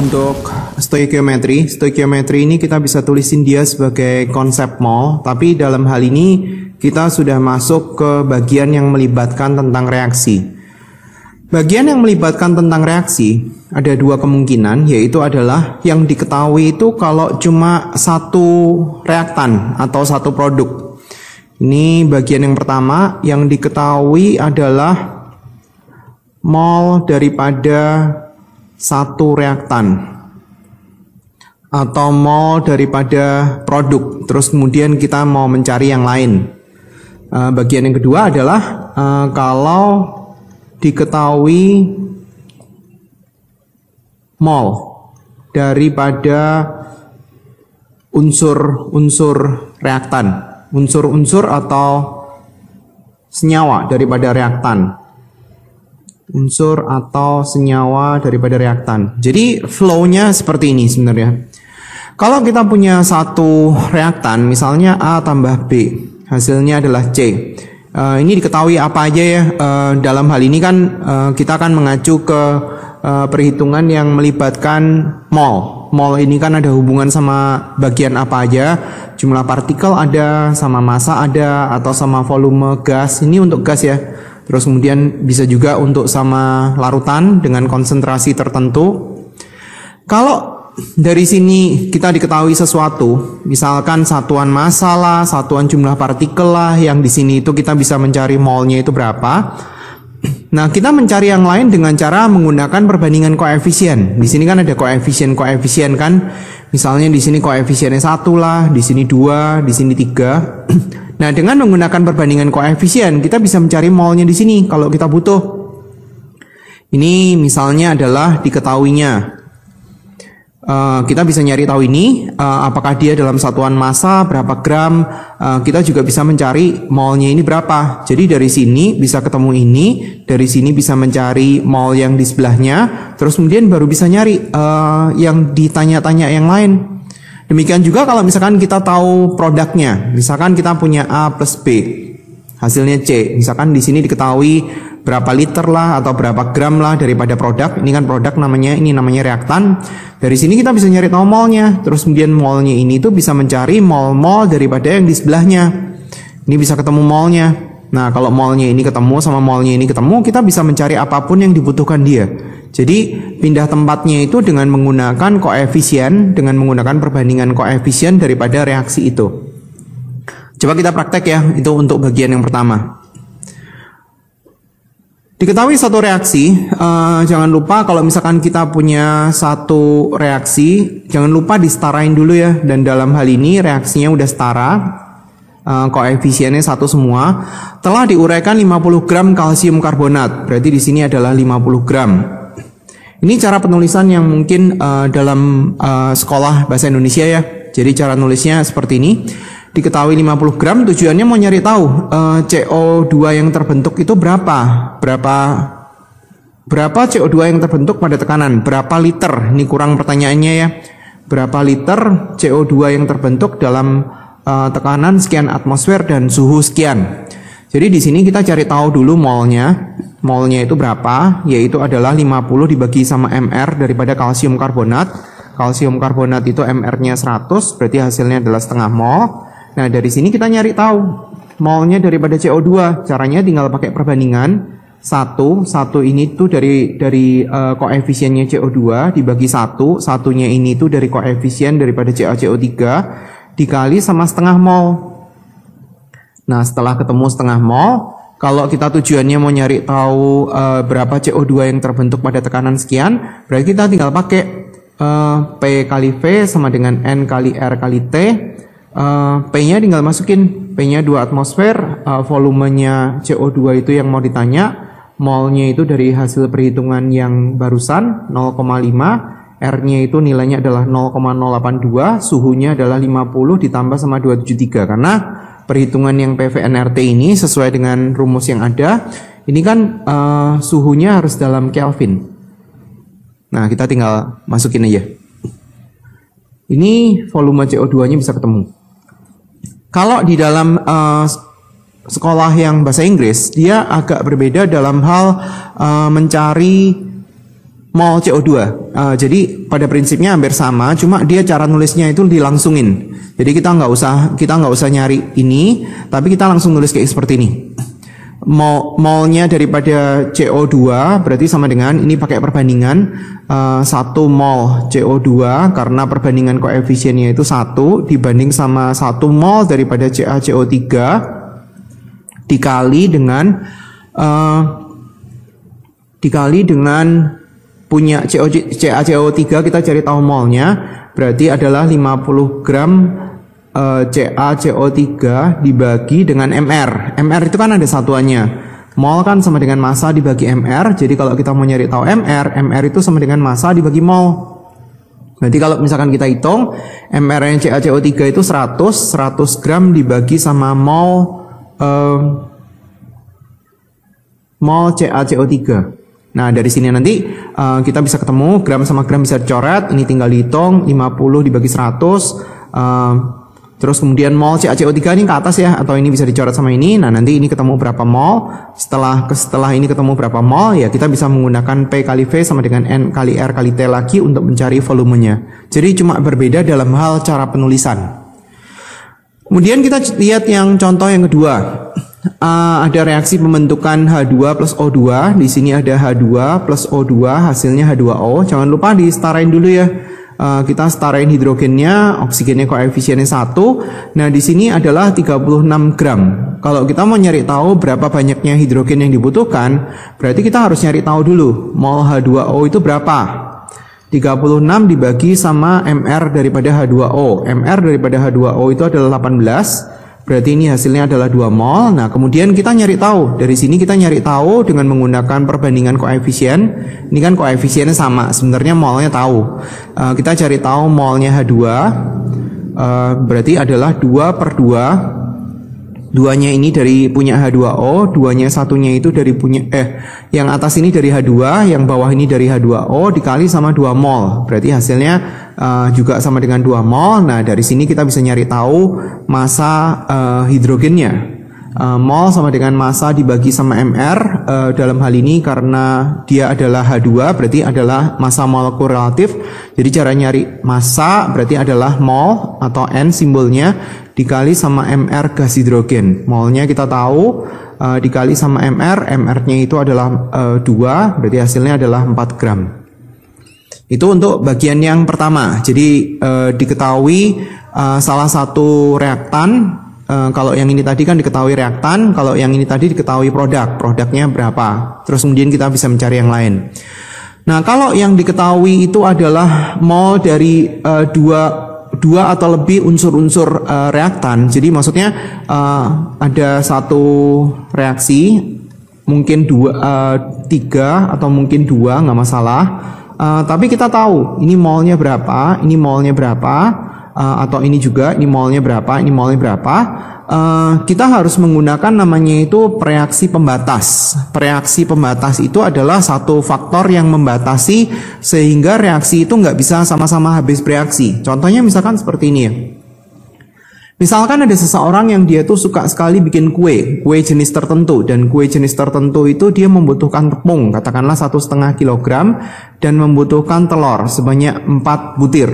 Untuk stoikiometri, stoikiometri ini kita bisa tulisin dia sebagai konsep mol, tapi dalam hal ini kita sudah masuk ke bagian yang melibatkan tentang reaksi. Bagian yang melibatkan tentang reaksi ada dua kemungkinan, yaitu adalah yang diketahui itu kalau cuma satu reaktan atau satu produk. Ini bagian yang pertama, yang diketahui adalah mol daripada satu reaktan atau mol daripada produk. Terus kemudian kita mau mencari yang lain. Bagian yang kedua adalah kalau diketahui mol daripada unsur-unsur reaktan, unsur-unsur atau senyawa daripada reaktan. Unsur atau senyawa daripada reaktan. Jadi flow-nya seperti ini sebenarnya. Kalau kita punya satu reaktan, misalnya A tambah B, hasilnya adalah C. Ini diketahui apa aja ya. Dalam hal ini kan kita akan mengacu ke perhitungan yang melibatkan mol. Mol ini kan ada hubungan sama bagian apa aja. Jumlah partikel ada, sama massa ada, atau sama volume gas. Ini untuk gas ya. Terus kemudian bisa juga untuk sama larutan dengan konsentrasi tertentu. Kalau dari sini kita diketahui sesuatu, misalkan satuan massa lah, satuan jumlah partikel lah, yang di sini itu kita bisa mencari molnya itu berapa. Nah, kita mencari yang lain dengan cara menggunakan perbandingan koefisien. Di sini kan ada koefisien kan. Misalnya di sini koefisiennya 1 lah, di sini 2, di sini 3. Nah, dengan menggunakan perbandingan koefisien, kita bisa mencari molnya di sini kalau kita butuh. Ini misalnya adalah diketahuinya. Kita bisa nyari tahu ini, apakah dia dalam satuan massa, berapa gram. Kita juga bisa mencari molnya ini berapa. Jadi dari sini bisa ketemu ini, dari sini bisa mencari mol yang di sebelahnya, terus kemudian baru bisa nyari yang ditanya-tanya yang lain. Demikian juga kalau misalkan kita tahu produknya, misalkan kita punya A plus B, hasilnya C. Misalkan di sini diketahui berapa liter lah atau berapa gram lah daripada produk. Ini kan produk namanya, ini namanya reaktan. Dari sini kita bisa nyari tahu molnya. Terus kemudian molnya ini tuh bisa mencari mol-mol daripada yang di sebelahnya. Ini bisa ketemu molnya. Nah, kalau molnya ini ketemu sama molnya ini ketemu, kita bisa mencari apapun yang dibutuhkan dia. Jadi pindah tempatnya itu dengan menggunakan koefisien, dengan menggunakan perbandingan koefisien daripada reaksi itu. Coba kita praktek ya, itu untuk bagian yang pertama. Diketahui satu reaksi, jangan lupa kalau misalkan kita punya satu reaksi, jangan lupa disetarain dulu ya. Dan dalam hal ini reaksinya udah setara, koefisiennya satu semua. Telah diuraikan 50 gram kalsium karbonat, berarti di sini adalah 50 gram. Ini cara penulisan yang mungkin dalam sekolah bahasa Indonesia ya. Jadi cara nulisnya seperti ini. Diketahui 50 gram, tujuannya mau nyari tahu CO2 yang terbentuk itu berapa CO2 yang terbentuk pada tekanan, berapa liter. Ini kurang pertanyaannya ya. Berapa liter CO2 yang terbentuk dalam tekanan sekian atmosfer dan suhu sekian. Jadi di sini kita cari tahu dulu molnya. Molnya itu berapa? Yaitu adalah 50 dibagi sama mR daripada kalsium karbonat. Kalsium karbonat itu mR-nya 100, berarti hasilnya adalah setengah mol. Nah, dari sini kita nyari tahu molnya daripada CO2. Caranya tinggal pakai perbandingan. Satu ini tuh dari koefisiennya CO2 dibagi satunya ini tuh dari koefisien daripada CaCO3 dikali sama setengah mol. Nah, setelah ketemu setengah mol, kalau kita tujuannya mau nyari tahu berapa CO2 yang terbentuk pada tekanan sekian, berarti kita tinggal pakai P kali V sama dengan N kali R kali T. P-nya tinggal masukin, P-nya 2 atmosfer, volumenya CO2 itu yang mau ditanya, molnya itu dari hasil perhitungan yang barusan 0,5, R-nya itu nilainya adalah 0,082, suhunya adalah 50 ditambah sama 273, karena perhitungan yang PVNRT ini sesuai dengan rumus yang ada, ini kan suhunya harus dalam Kelvin. Nah, kita tinggal masukin aja. Ini volume CO2-nya bisa ketemu. Kalau di dalam sekolah yang bahasa Inggris, dia agak berbeda dalam hal mencari mol CO2. Jadi pada prinsipnya hampir sama, cuma dia cara nulisnya itu dilangsungin. Jadi kita nggak usah nyari ini, tapi kita langsung nulis kayak seperti ini. Molnya daripada CO2 berarti sama dengan, ini pakai perbandingan 1 mol CO2 karena perbandingan koefisiennya itu 1 dibanding sama 1 mol daripada CaCO3 dikali dengan punya CaCO3, kita cari tahu molnya, berarti adalah 50 gram CaCO3 dibagi dengan MR. MR itu kan ada satuannya. Mol kan sama dengan massa dibagi MR. Jadi kalau kita mau nyari tahu MR itu sama dengan massa dibagi mol. Nanti kalau misalkan kita hitung, MR yang CaCO3 itu 100 gram dibagi sama mol CaCO3. Nah, dari sini nanti kita bisa ketemu gram sama gram bisa dicoret, ini tinggal dihitung 50 dibagi 100. Terus kemudian mol CaCO3 ini ke atas ya, atau ini bisa dicoret sama ini. Nah, nanti ini ketemu berapa mol. Setelah ini ketemu berapa mol, ya kita bisa menggunakan P kali V sama dengan N kali R kali T lagi untuk mencari volumenya. Jadi cuma berbeda dalam hal cara penulisan. Kemudian kita lihat yang contoh yang kedua. Ada reaksi pembentukan H2 plus O2. Di sini ada H2 plus O2, hasilnya H2O. Jangan lupa disetarain dulu ya. Kita setarain hidrogennya, oksigennya koefisiennya 1. Nah, di sini adalah 36 gram. Kalau kita mau nyari tahu berapa banyaknya hidrogen yang dibutuhkan, berarti kita harus nyari tahu dulu mol H2O itu berapa. 36 dibagi sama MR daripada H2O. MR daripada H2O itu adalah 18. Berarti ini hasilnya adalah 2 mol. Nah, kemudian kita nyari tahu. Dari sini kita nyari tahu dengan menggunakan perbandingan koefisien. Ini kan koefisiennya sama. Sebenarnya molnya tahu. Kita cari tahu molnya H2. Berarti adalah 2 per 2. Duanya ini dari punya H2O, duanya satunya itu dari punya yang atas ini dari H2, yang bawah ini dari H2O dikali sama 2 mol. Berarti hasilnya juga sama dengan 2 mol. Nah, dari sini kita bisa nyari tahu massa hidrogennya. Mol sama dengan massa dibagi sama MR. Dalam hal ini karena dia adalah H2 berarti adalah massa molekul relatif. Jadi cara nyari massa berarti adalah mol atau N simbolnya dikali sama MR gas hidrogen. Molnya kita tahu dikali sama MR. MR-nya itu adalah 2, berarti hasilnya adalah 4 gram. Itu untuk bagian yang pertama. Jadi diketahui salah satu reaktan. Kalau yang ini tadi kan diketahui reaktan, kalau yang ini tadi diketahui produknya berapa. Terus kemudian kita bisa mencari yang lain. Nah, kalau yang diketahui itu adalah mol dari dua atau lebih unsur-unsur reaktan. Jadi maksudnya ada satu reaksi, mungkin 3 atau mungkin 2, nggak masalah. Tapi kita tahu ini molnya berapa, ini molnya berapa. Atau ini juga, ini molnya berapa, ini molnya berapa. Kita harus menggunakan namanya itu reaksi pembatas. Reaksi pembatas itu adalah satu faktor yang membatasi sehingga reaksi itu nggak bisa sama-sama habis bereaksi. Contohnya misalkan seperti ini ya. Misalkan ada seseorang yang dia tuh suka sekali bikin kue jenis tertentu, dan kue jenis tertentu itu dia membutuhkan tepung, katakanlah 1,5 kilogram, dan membutuhkan telur sebanyak 4 butir.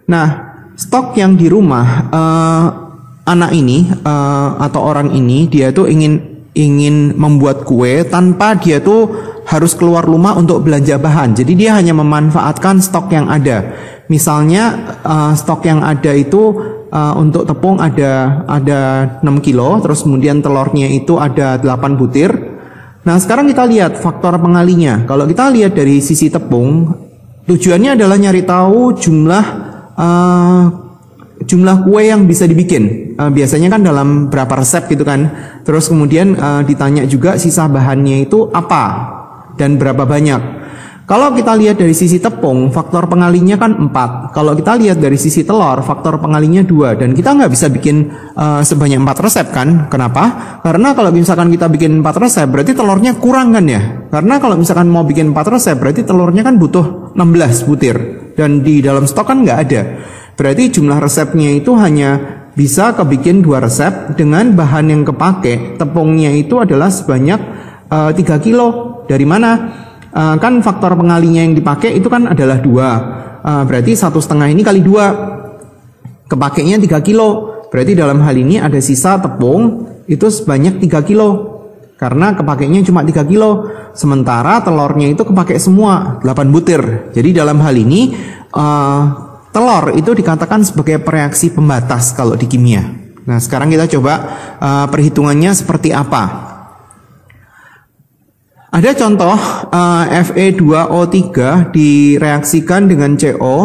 Nah, stok yang di rumah anak ini atau orang ini dia tuh ingin membuat kue tanpa dia tuh harus keluar rumah untuk belanja bahan. Jadi dia hanya memanfaatkan stok yang ada. Misalnya stok yang ada itu untuk tepung ada 6 kilo, terus kemudian telurnya itu ada 8 butir. Nah, sekarang kita lihat faktor pengalinya. Kalau kita lihat dari sisi tepung, tujuannya adalah nyari tahu jumlah kue yang bisa dibikin. Biasanya kan dalam berapa resep gitu kan. Terus kemudian ditanya juga sisa bahannya itu apa dan berapa banyak. Kalau kita lihat dari sisi tepung, faktor pengalinya kan 4. Kalau kita lihat dari sisi telur, faktor pengalinya 2. Dan kita nggak bisa bikin sebanyak 4 resep kan. Kenapa? Karena kalau misalkan kita bikin 4 resep, berarti telurnya kurang kan ya. Karena kalau misalkan mau bikin 4 resep, berarti telurnya kan butuh 16 butir. Dan di dalam stok kan nggak ada. Berarti jumlah resepnya itu hanya bisa kebikin 2 resep dengan bahan yang kepake. Tepungnya itu adalah sebanyak 3 kilo. Dari mana? Kan faktor pengalinya yang dipakai itu kan adalah 2. Berarti 1,5 ini kali 2. Kepakainya 3 kilo. Berarti dalam hal ini ada sisa tepung itu sebanyak 3 kilo. Karena kepakainya cuma 3 kilo. Sementara telurnya itu kepakai semua 8 butir. Jadi dalam hal ini telur itu dikatakan sebagai reaksi pembatas kalau di kimia. Nah, sekarang kita coba perhitungannya seperti apa. Ada contoh Fe2O3 direaksikan dengan CO,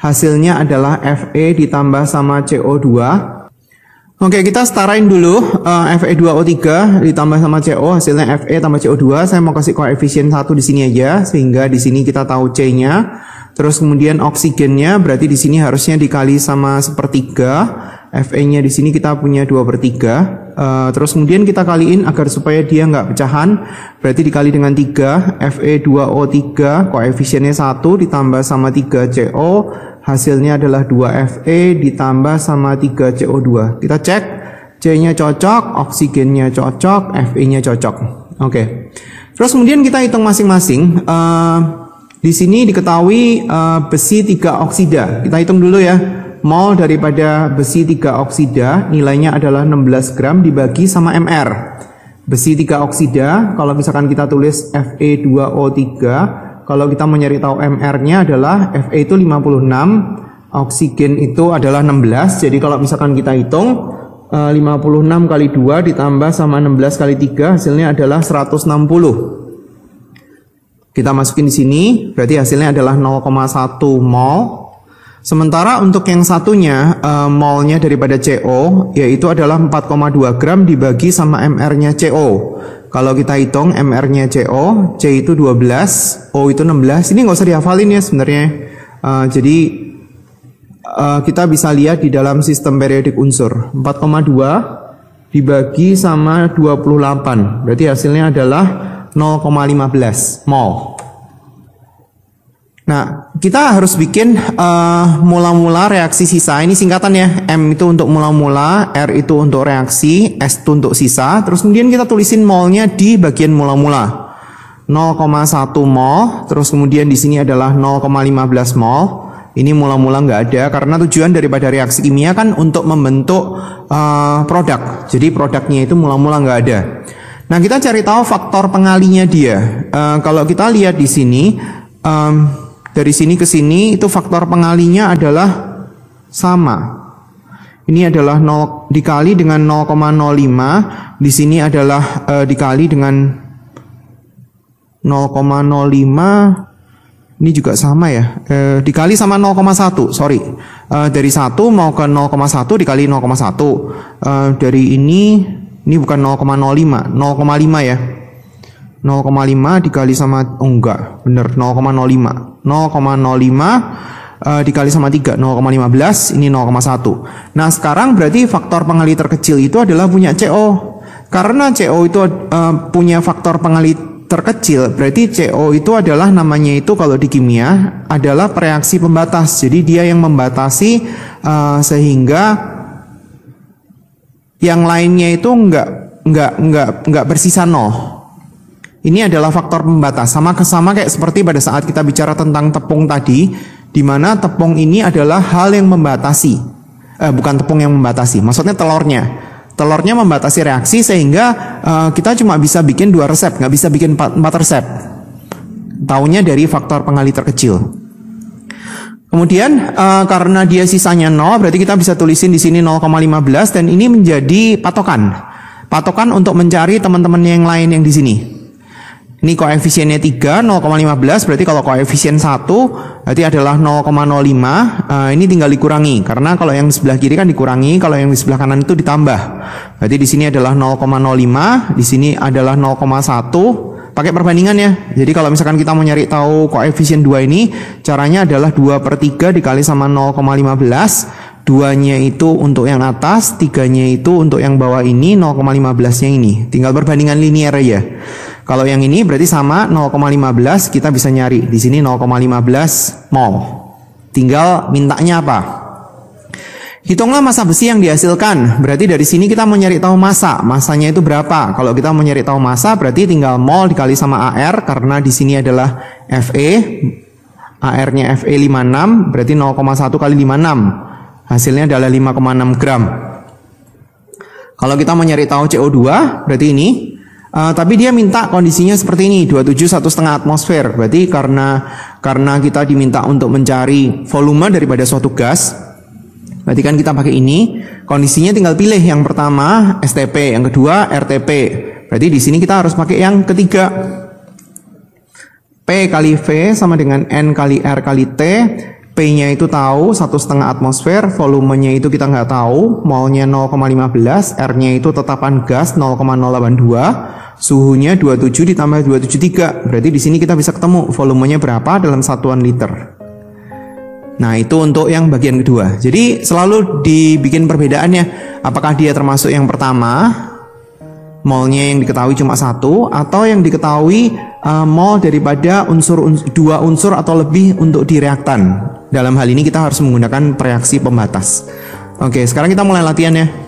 hasilnya adalah Fe ditambah sama CO2. Oke, kita setarain dulu Fe2O3 ditambah sama CO, hasilnya Fe tambah CO2. Saya mau kasih koefisien 1 di sini aja, sehingga di sini kita tahu C-nya. Terus kemudian oksigennya berarti di sini harusnya dikali sama 1/3. Fe-nya di sini kita punya 2/3. Terus kemudian kita kaliin agar supaya dia nggak pecahan, berarti dikali dengan 3. Fe2O3 koefisiennya 1 ditambah sama 3CO, hasilnya adalah 2Fe ditambah sama 3CO2. Kita cek, C-nya cocok, oksigennya cocok, Fe-nya cocok. Oke. Terus kemudian kita hitung masing-masing. Di sini diketahui besi 3 oksida. Kita hitung dulu ya. Mol daripada besi 3 oksida nilainya adalah 16 gram dibagi sama Mr. Besi 3 oksida, kalau misalkan kita tulis Fe2O3, kalau kita mau nyari tahu Mr-nya adalah Fe itu 56, oksigen itu adalah 16. Jadi kalau misalkan kita hitung 56 kali 2 ditambah sama 16 kali 3, hasilnya adalah 160. Kita masukin di sini, berarti hasilnya adalah 0,1 mol. Sementara untuk yang satunya, molnya daripada CO, yaitu adalah 4,2 gram dibagi sama Mr-nya CO. Kalau kita hitung Mr-nya CO, C itu 12, O itu 16. Ini nggak usah dihafalin ya sebenarnya. Jadi kita bisa lihat di dalam sistem periodik unsur. 4,2 dibagi sama 28. Berarti hasilnya adalah 0,15 mol. Nah, kita harus bikin mula-mula reaksi sisa. Ini singkatannya. M itu untuk mula-mula, R itu untuk reaksi, S itu untuk sisa. Terus kemudian kita tulisin molnya di bagian mula-mula. 0,1 mol. Terus kemudian di sini adalah 0,15 mol. Ini mula-mula nggak ada karena tujuan daripada reaksi kimia kan untuk membentuk produk. Jadi produknya itu mula-mula nggak ada. Nah, kita cari tahu faktor pengalinya dia. Kalau kita lihat di sini. Dari sini ke sini itu faktor pengalinya adalah sama. Ini adalah 0 dikali dengan 0,05. Di sini adalah dikali dengan 0,05. Ini juga sama ya. Dikali sama 0,1. Sorry. Dari 1 mau ke 0,1 dikali 0,1. Dari ini bukan 0,05, 0,5 ya. 0,5 dikali sama enggak, bener 0,05. 0,05 dikali sama 3, 0,15, ini 0,1. Nah, sekarang berarti faktor pengali terkecil itu adalah punya CO. Karena CO itu punya faktor pengali terkecil, berarti CO itu adalah namanya itu kalau di kimia adalah reaksi pembatas. Jadi dia yang membatasi sehingga yang lainnya itu enggak bersisa nol. Ini adalah faktor pembatas. Sama kayak seperti pada saat kita bicara tentang tepung tadi, di mana tepung ini adalah hal yang membatasi. Bukan tepung yang membatasi, maksudnya telurnya. Telurnya membatasi reaksi sehingga kita cuma bisa bikin 2 resep, nggak bisa bikin 4 resep. Taunya dari faktor pengali terkecil. Kemudian karena dia sisanya 0, berarti kita bisa tulisin di sini 0,15 dan ini menjadi patokan. Patokan untuk mencari teman-teman yang lain yang di sini. Ini koefisiennya 3, 0,15, berarti kalau koefisien 1 berarti adalah 0,05. Ini tinggal dikurangi, karena kalau yang sebelah kiri kan dikurangi, kalau yang di sebelah kanan itu ditambah. Berarti di sini adalah 0,05, di sini adalah 0,1. Pakai perbandingan ya. Jadi kalau misalkan kita mau nyari tahu koefisien 2 ini, caranya adalah 2/3 dikali sama 0,15. 2-nya itu untuk yang atas, 3-nya itu untuk yang bawah ini, 0,15-nya ini. Tinggal perbandingan linear aja. Kalau yang ini berarti sama 0,15, kita bisa nyari. Di sini 0,15 mol. Tinggal mintanya apa? Hitunglah massa besi yang dihasilkan. Berarti dari sini kita mau nyari tahu massa. Massanya itu berapa? Kalau kita mau nyari tahu massa berarti tinggal mol dikali sama AR karena di sini adalah Fe. AR-nya Fe 56 berarti 0,1 kali 56. Hasilnya adalah 5,6 gram. Kalau kita mau nyari tahu CO2 berarti ini. Tapi dia minta kondisinya seperti ini, 27 1,5 atmosfer. Berarti karena kita diminta untuk mencari volume daripada suatu gas. Berarti kan kita pakai ini, kondisinya tinggal pilih yang pertama STP, yang kedua RTP. Berarti di sini kita harus pakai yang ketiga. P kali V sama dengan N kali R kali T. P-nya itu tahu 1,5 atmosfer, volumenya itu kita nggak tahu, molnya 0,15, R-nya itu tetapan gas 0,082, suhunya 27 ditambah 273. Berarti di sini kita bisa ketemu volumenya berapa dalam satuan liter. Nah, itu untuk yang bagian kedua. Jadi selalu dibikin perbedaannya. Apakah dia termasuk yang pertama, molnya yang diketahui cuma satu, atau yang diketahui mol daripada dua unsur atau lebih untuk di reaktan. Dalam hal ini kita harus menggunakan reaksi pembatas. Oke, sekarang kita mulai latihannya.